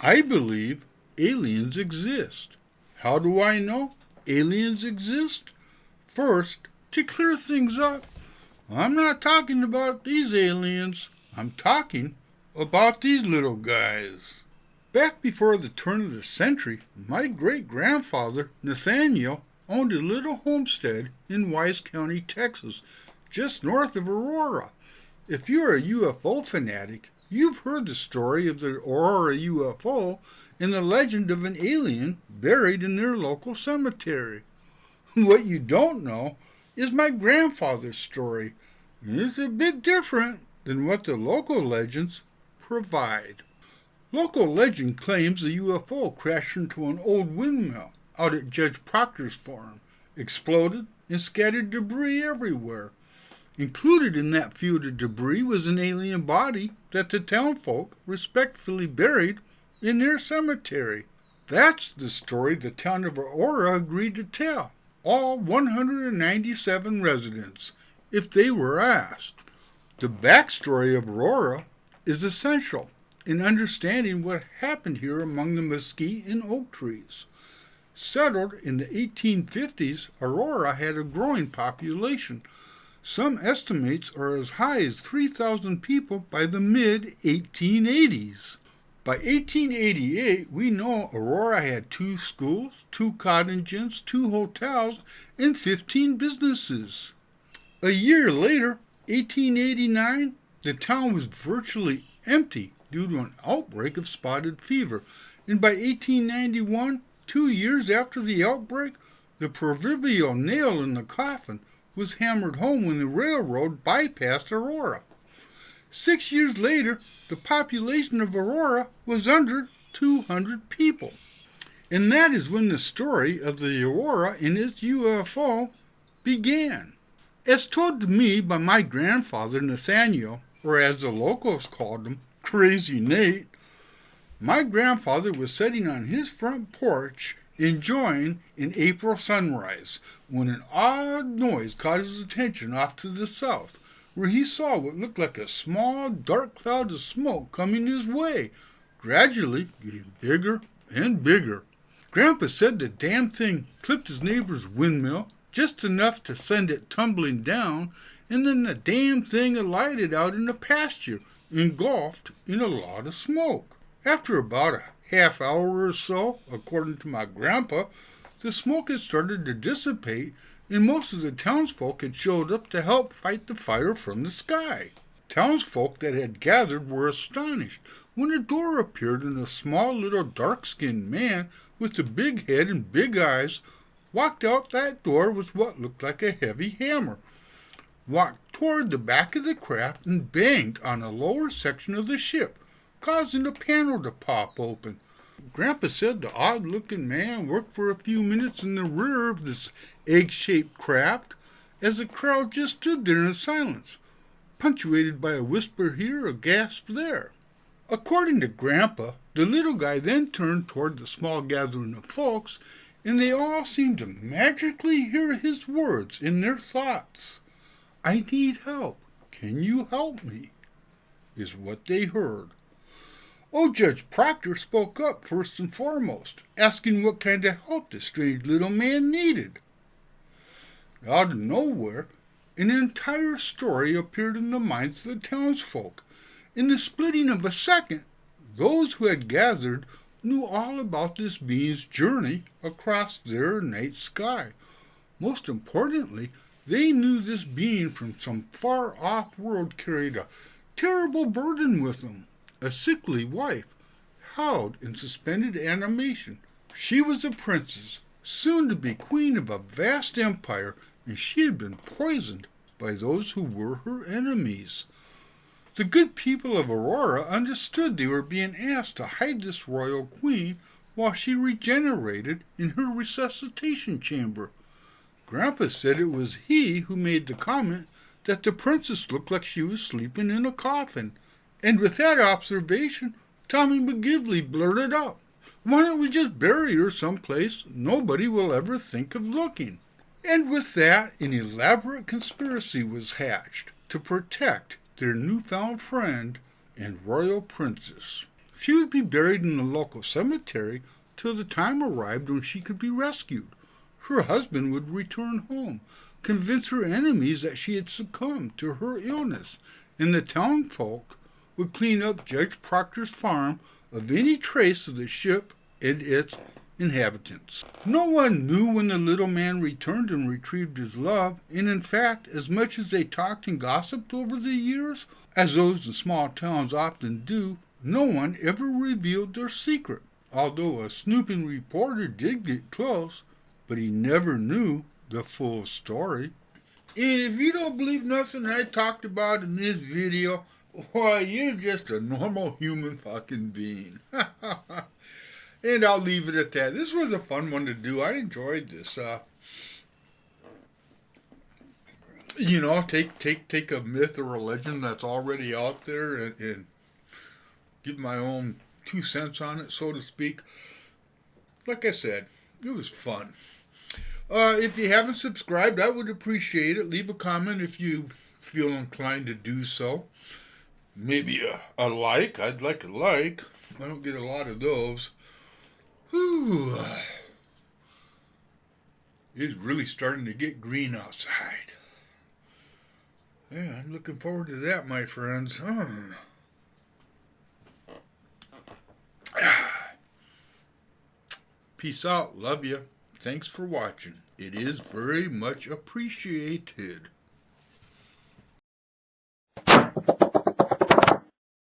I believe aliens exist. How do I know aliens exist? First, to clear things up, I'm not talking about these aliens. I'm talking about these little guys. Back before the turn of the century, my great-grandfather, Nathaniel, owned a little homestead in Wise County, Texas, just north of Aurora. If you're a UFO fanatic, you've heard the story of the Aurora UFO and the legend of an alien buried in their local cemetery. What you don't know is my grandfather's story. It's a bit different than what the local legends provide. Local legend claims the UFO crashed into an old windmill out at Judge Proctor's farm, exploded, and scattered debris everywhere. Included in that field of debris was an alien body that the townfolk respectfully buried in their cemetery. That's the story the town of Aurora agreed to tell all 197 residents if they were asked. The backstory of Aurora is essential in understanding what happened here among the mesquite and oak trees. Settled in the 1850s, Aurora had a growing population. Some estimates are as high as 3,000 people by the mid-1880s. By 1888, we know Aurora had 2 schools, 2 cotton gins, 2 hotels, and 15 businesses. A year later, 1889, the town was virtually empty due to an outbreak of spotted fever, and by 1891, 2 years after the outbreak, the proverbial nail in the coffin was hammered home when the railroad bypassed Aurora. 6 years later, the population of Aurora was under 200 people. And that is when the story of the Aurora and its UFO began. As told to me by my grandfather Nathaniel, or as the locals called him, Crazy Nate, my grandfather was sitting on his front porch enjoying an April sunrise when an odd noise caught his attention off to the south, where he saw what looked like a small, dark cloud of smoke coming his way, gradually getting bigger and bigger. Grandpa said the damn thing clipped his neighbor's windmill just enough to send it tumbling down, and then the damn thing alighted out in the pasture, engulfed in a lot of smoke. After about a half hour or so, according to my grandpa, the smoke had started to dissipate, and most of the townsfolk had showed up to help fight the fire from the sky. Townsfolk that had gathered were astonished when a door appeared and a small little dark-skinned man with a big head and big eyes walked out that door with what looked like a heavy hammer, walked toward the back of the craft and banged on a lower section of the ship, causing a panel to pop open. Grandpa said the odd-looking man worked for a few minutes in the rear of this egg-shaped craft, as the crowd just stood there in silence, punctuated by a whisper here, a gasp there. According to Grandpa, the little guy then turned toward the small gathering of folks, and they all seemed to magically hear his words in their thoughts. "I need help. Can you help me?" is what they heard. Old Judge Proctor spoke up first and foremost, asking what kind of help the strange little man needed. Out of nowhere, an entire story appeared in the minds of the townsfolk. In the splitting of a second, those who had gathered knew all about this being's journey across their night sky. Most importantly, they knew this being from some far-off world carried a terrible burden with him. A sickly wife, held in suspended animation. She was a princess, soon to be queen of a vast empire, and she had been poisoned by those who were her enemies. The good people of Aurora understood they were being asked to hide this royal queen while she regenerated in her resuscitation chamber. Grandpa said it was he who made the comment that the princess looked like she was sleeping in a coffin. And with that observation, Tommy McGivney blurted out, "Why don't we just bury her someplace nobody will ever think of looking?" And with that, an elaborate conspiracy was hatched to protect their newfound friend and royal princess. She would be buried in the local cemetery till the time arrived when she could be rescued. Her husband would return home, convince her enemies that she had succumbed to her illness, and the townfolk would clean up Judge Proctor's farm of any trace of the ship and its inhabitants. No one knew when the little man returned and retrieved his love, and in fact, as much as they talked and gossiped over the years, as those in small towns often do, no one ever revealed their secret, although a snooping reporter did get close, but he never knew the full story. And if you don't believe nothing I talked about in this video, why, you're just a normal human fucking being. And I'll leave it at that. This was a fun one to do. I enjoyed this. Take a myth or a legend that's already out there and give my own 2 cents on it, so to speak. Like I said, it was fun. If you haven't subscribed, I would appreciate it. Leave a comment if you feel inclined to do so. Maybe a like. I'd like a like. I don't get a lot of those. Whew. It's really starting to get green outside. Yeah, I'm looking forward to that, my friends. Peace out. Love you. Thanks for watching. It is very much appreciated.